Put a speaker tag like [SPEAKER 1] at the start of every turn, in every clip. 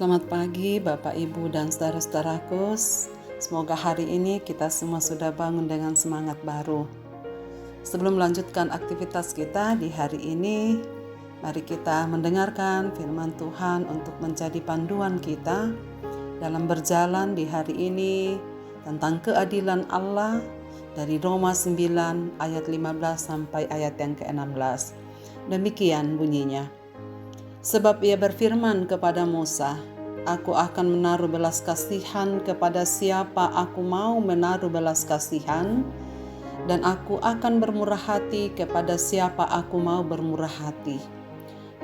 [SPEAKER 1] Selamat pagi Bapak, Ibu, dan saudara-saudaraku. Semoga hari ini kita semua sudah bangun dengan semangat baru. Sebelum melanjutkan aktivitas kita di hari ini, mari kita mendengarkan firman Tuhan untuk menjadi panduan kita dalam berjalan di hari ini tentang keadilan Allah dari Roma 9 ayat 15 sampai ayat yang ke-16. Demikian bunyinya. Sebab ia berfirman kepada Musa, "Aku akan menaruh belas kasihan kepada siapa aku mau menaruh belas kasihan, dan aku akan bermurah hati kepada siapa aku mau bermurah hati."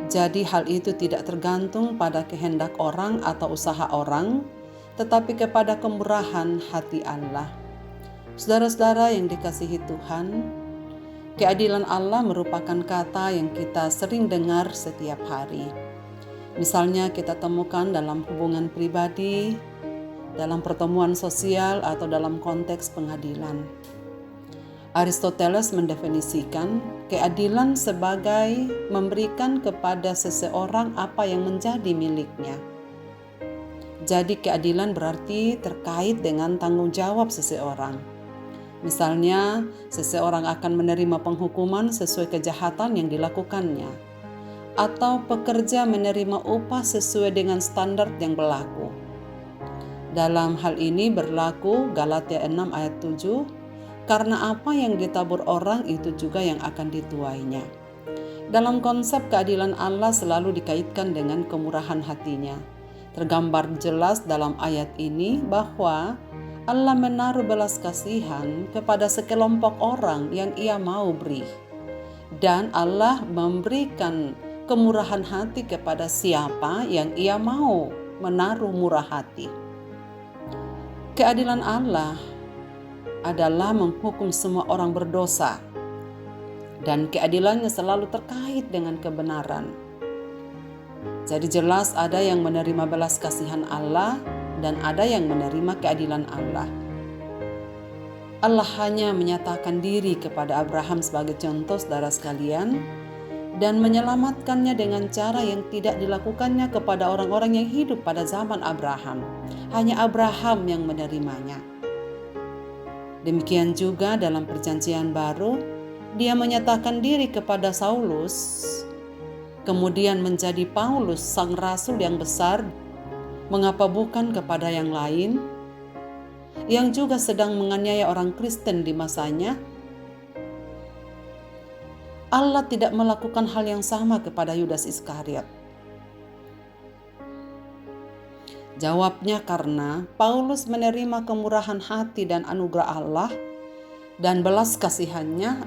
[SPEAKER 1] Jadi hal itu tidak tergantung pada kehendak orang atau usaha orang, tetapi kepada kemurahan hati Allah. Saudara-saudara yang dikasihi Tuhan, keadilan Allah merupakan kata yang kita sering dengar setiap hari. Misalnya kita temukan dalam hubungan pribadi, dalam pertemuan sosial, atau dalam konteks pengadilan. Aristoteles mendefinisikan keadilan sebagai memberikan kepada seseorang apa yang menjadi miliknya. Jadi keadilan berarti terkait dengan tanggung jawab seseorang. Misalnya, seseorang akan menerima penghukuman sesuai kejahatan yang dilakukannya, atau pekerja menerima upah sesuai dengan standar yang berlaku. Dalam hal ini berlaku Galatia 6 ayat 7, karena apa yang ditabur orang itu juga yang akan dituainya. Dalam konsep keadilan Allah selalu dikaitkan dengan kemurahan hatinya. Tergambar jelas dalam ayat ini bahwa Allah menaruh belas kasihan kepada sekelompok orang yang ia mau beri. Dan Allah memberikan kemurahan hati kepada siapa yang ia mau menaruh murah hati. Keadilan Allah adalah menghukum semua orang berdosa, dan keadilannya selalu terkait dengan kebenaran. Jadi jelas ada yang menerima belas kasihan Allah dan ada yang menerima keadilan Allah. Allah hanya menyatakan diri kepada Abraham sebagai contoh saudara sekalian dan menyelamatkannya dengan cara yang tidak dilakukannya kepada orang-orang yang hidup pada zaman Abraham. Hanya Abraham yang menerimanya. Demikian juga dalam perjanjian baru, dia menyatakan diri kepada Saulus, kemudian menjadi Paulus, sang rasul yang besar. Mengapa bukan kepada yang lain yang juga sedang menganiaya orang Kristen di masanya? Allah tidak melakukan hal yang sama kepada Yudas Iskariot. Jawabnya karena Paulus menerima kemurahan hati dan anugerah Allah dan belas kasihannya,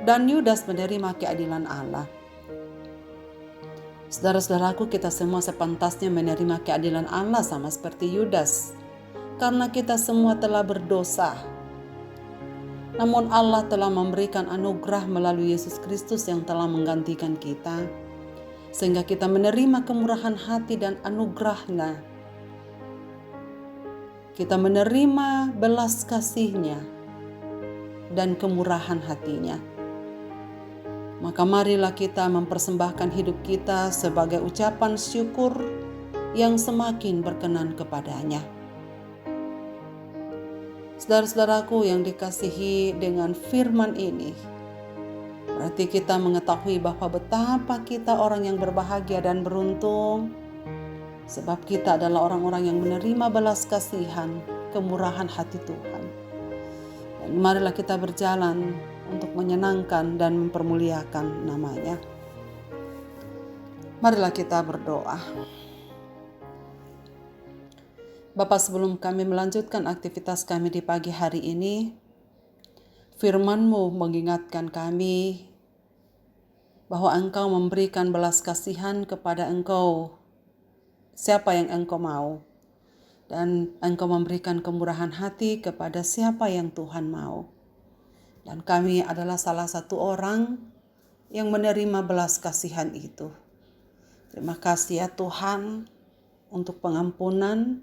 [SPEAKER 1] dan Yudas menerima keadilan Allah. Saudara-saudaraku, kita semua sepantasnya menerima keadilan Allah sama seperti Yudas, karena kita semua telah berdosa. Namun Allah telah memberikan anugerah melalui Yesus Kristus yang telah menggantikan kita, sehingga kita menerima kemurahan hati dan anugerah-Nya. Kita menerima belas kasih-Nya dan kemurahan hati-Nya. Maka marilah kita mempersembahkan hidup kita sebagai ucapan syukur yang semakin berkenan kepada-Nya. Saudara-saudaraku yang dikasihi, dengan firman ini berarti kita mengetahui bahwa betapa kita orang yang berbahagia dan beruntung, sebab kita adalah orang-orang yang menerima belas kasihan, kemurahan hati Tuhan. Dan marilah kita berjalan untuk menyenangkan dan mempermuliakan nama-Nya. Marilah kita berdoa. Bapa, sebelum kami melanjutkan aktivitas kami di pagi hari ini, firman-Mu mengingatkan kami bahwa Engkau memberikan belas kasihan kepada Engkau, siapa yang Engkau mau, dan Engkau memberikan kemurahan hati kepada siapa yang Tuhan mau. Dan kami adalah salah satu orang yang menerima belas kasihan itu. Terima kasih ya Tuhan untuk pengampunan.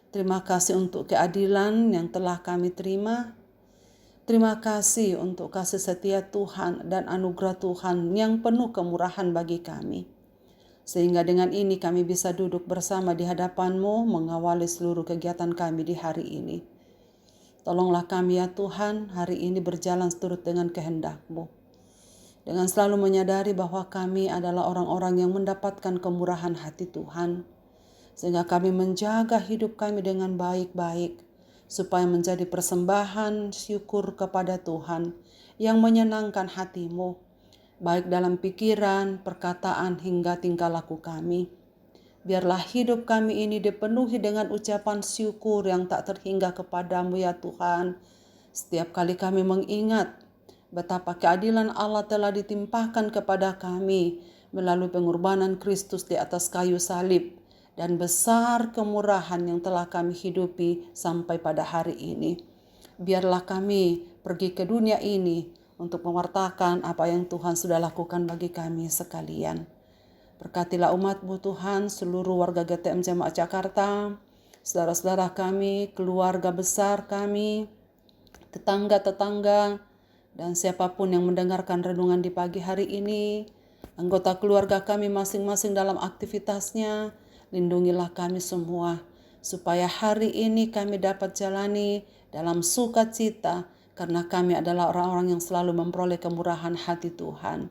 [SPEAKER 1] Terima kasih untuk keadilan yang telah kami terima. Terima kasih untuk kasih setia Tuhan dan anugerah Tuhan yang penuh kemurahan bagi kami. Sehingga dengan ini kami bisa duduk bersama di hadapan-Mu mengawali seluruh kegiatan kami di hari ini. Tolonglah kami ya Tuhan, hari ini berjalan seturut dengan kehendak-Mu. Dengan selalu menyadari bahwa kami adalah orang-orang yang mendapatkan kemurahan hati Tuhan. Sehingga kami menjaga hidup kami dengan baik-baik, supaya menjadi persembahan syukur kepada Tuhan yang menyenangkan hati-Mu, baik dalam pikiran, perkataan, hingga tingkah laku kami. Biarlah hidup kami ini dipenuhi dengan ucapan syukur yang tak terhingga kepadamu ya Tuhan. Setiap kali kami mengingat betapa keadilan Allah telah ditimpahkan kepada kami melalui pengorbanan Kristus di atas kayu salib, dan besar kemurahan yang telah kami hidupi sampai pada hari ini. Biarlah kami pergi ke dunia ini untuk mewartakan apa yang Tuhan sudah lakukan bagi kami sekalian. Berkatilah umat-Mu Tuhan, seluruh warga GTM Jemaat Jakarta, saudara-saudara kami, keluarga besar kami, tetangga-tetangga, dan siapapun yang mendengarkan renungan di pagi hari ini, anggota keluarga kami masing-masing dalam aktivitasnya. Lindungilah kami semua, supaya hari ini kami dapat jalani dalam sukacita, karena kami adalah orang-orang yang selalu memperoleh kemurahan hati Tuhan.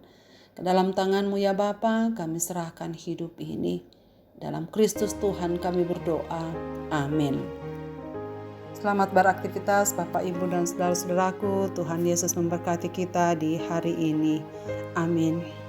[SPEAKER 1] Ke dalam tangan-Mu ya Bapa, kami serahkan hidup ini. Dalam Kristus Tuhan kami berdoa. Amin. Selamat beraktivitas Bapak, Ibu, dan saudara-saudaraku. Tuhan Yesus memberkati kita di hari ini. Amin.